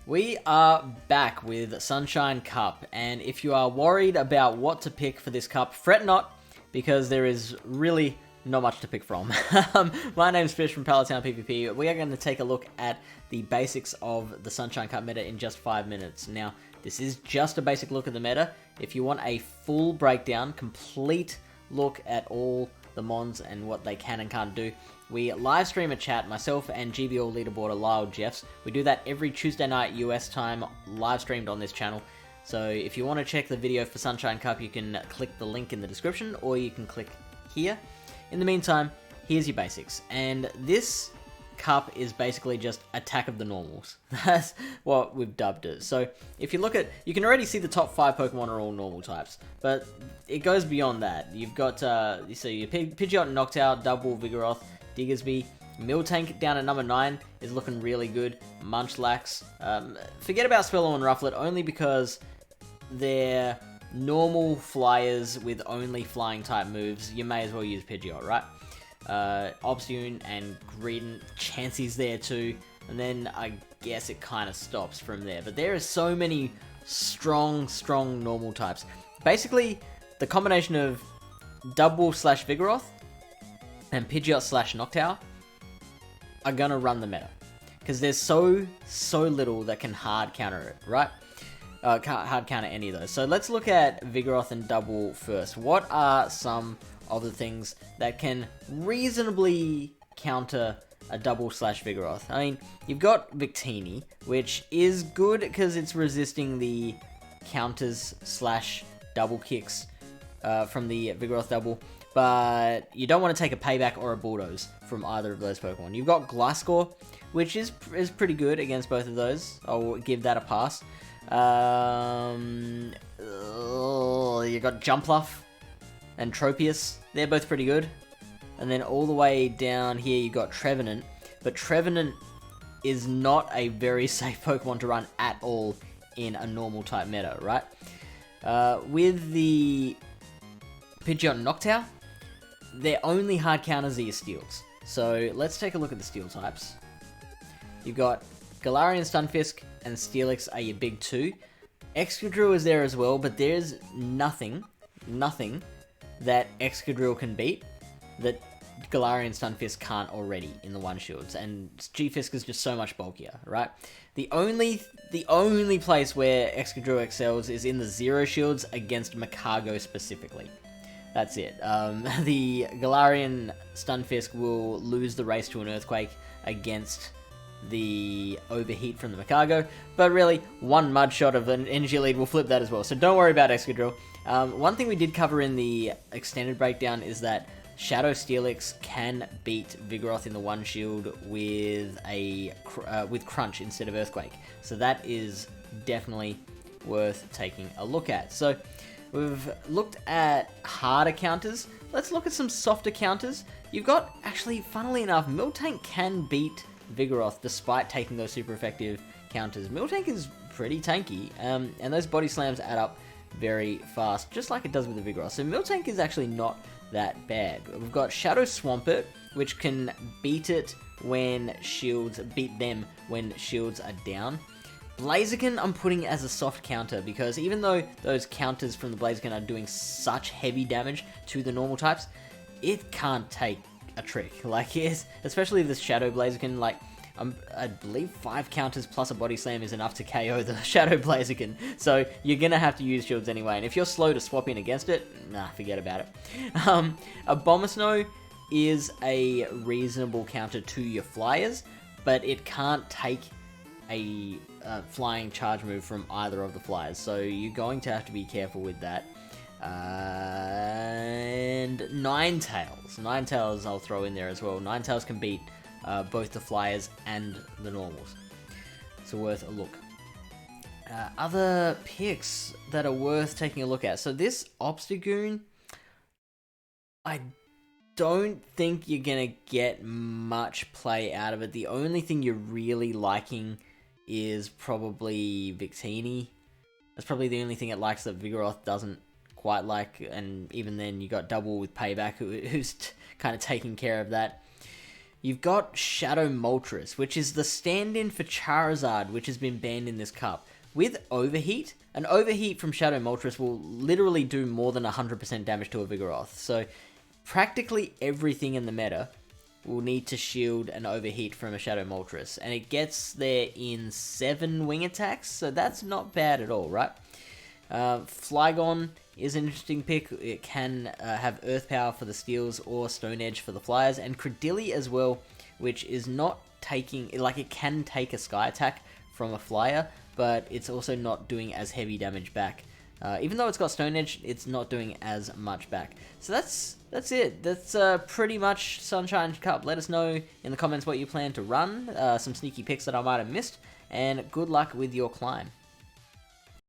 We are back with Sunshine Cup, and if you are worried about what to pick for this cup, fret not, because there is really not much to pick from. My name's Fish from Pallet Town PvP. We are going to take a look at the basics of the Sunshine Cup meta in just 5 minutes. Now, this is just a basic look at the meta. If you want a full breakdown, complete look at all the mons and what they can and can't do, we live stream a chat, myself and GBL leaderboarder Lyle Jeffs. We do that every Tuesday night US time, live streamed on this channel. So if you want to check the video for Sunshine Cup, you can click the link in the description, or you can click here. In the meantime, here's your basics. And this cup is basically just Attack of the Normals. That's what we've dubbed it. So if you look at, you can already see the top 5 Pokemon are all normal types, but it goes beyond that. You've got, so your Pidgeot, Noctowl, Double, Vigoroth, Diggersby, Miltank down at number 9 is looking really good. Munchlax. Forget about Swellow and Rufflet, only because they're normal flyers with only flying type moves. You may as well use Pidgeot, right? Obstagoon and Greedent, Chansey's there too, and then I guess it kind of stops from there. But there are so many strong normal types. Basically, the combination of Double / Vigoroth and Pidgeot / Noctowl are gonna run the meta, because there's so little that can hard counter it, right? Can't hard counter any of those. So let's look at Vigoroth and Double first. What are some of the things that can reasonably counter a Double / Vigoroth? I mean, you've got Victini, which is good because it's resisting the counters / double kicks from the Vigoroth Double, but you don't want to take a Payback or a Bulldoze from either of those Pokemon. You've got Gliscor, which is pretty good against both of those. I'll give that a pass. You got Jumpluff and Tropius. They're both pretty good. And then all the way down here you got Trevenant, but Trevenant is not a very safe Pokemon to run at all in a normal type meta, right? With the Pidgeot and Noctowl, their only hard counters are your Steels. So let's take a look at the Steel types. You've got Galarian, Stunfisk, and Steelix are your big two. Excadrill is there as well, but there's nothing that Excadrill can beat that Galarian Stunfisk can't already in the one shields, and G-Fisk is just so much bulkier, right? The only place where Excadrill excels is in the zero shields against Makago specifically. That's it. The Galarian Stunfisk will lose the race to an Earthquake against the Overheat from the Makago, but really, one Mud Shot of an Energy Lead will flip that as well, so don't worry about Excadrill. One thing we did cover in the extended breakdown is that Shadow Steelix can beat Vigoroth in the one shield with Crunch instead of Earthquake, so that is definitely worth taking a look at. So we've looked at harder counters. Let's look at some softer counters. You've got, actually, funnily enough, Miltank can beat Vigoroth despite taking those super effective counters. Miltank is pretty tanky, and those body slams add up very fast, just like it does with the Vigoroth. So Miltank is actually not that bad. We've got Shadow Swampert, which can beat them when shields are down. Blaziken I'm putting as a soft counter, because even though those counters from the Blaziken are doing such heavy damage to the normal types, it can't take a trick. Like, especially this Shadow Blaziken, like, I believe 5 counters plus a body slam is enough to KO the Shadow Blaziken, so you're gonna have to use shields anyway, and if you're slow to swap in against it, nah, forget about it. Abomasnow is a reasonable counter to your flyers, but it can't take a flying charge move from either of the flyers, so you're going to have to be careful with that. And Ninetales I'll throw in there as well. Ninetales can beat both the flyers and the normals, so worth a look. Other picks that are worth taking a look at. So this Obstagoon, I don't think you're gonna get much play out of it. The only thing you're really liking is probably Victini. That's probably the only thing it likes that Vigoroth doesn't quite like, and even then you got Double with Payback who's kind of taking care of that. You've got Shadow Moltres, which is the stand-in for Charizard, which has been banned in this cup. With Overheat, an Overheat from Shadow Moltres will literally do more than 100% damage to a Vigoroth. So practically everything in the meta will need to shield an Overheat from a Shadow Moltres. And it gets there in 7 wing attacks, so that's not bad at all, right? Flygon is an interesting pick. It can have Earth Power for the steals or Stone Edge for the flyers, and Credilli as well, which is not taking, like, it can take a Sky Attack from a flyer, but it's also not doing as heavy damage back. Even though it's got Stone Edge, it's not doing as much back. So that's it. That's pretty much Sunshine Cup. Let us know in the comments what you plan to run, some sneaky picks that I might have missed, and good luck with your climb.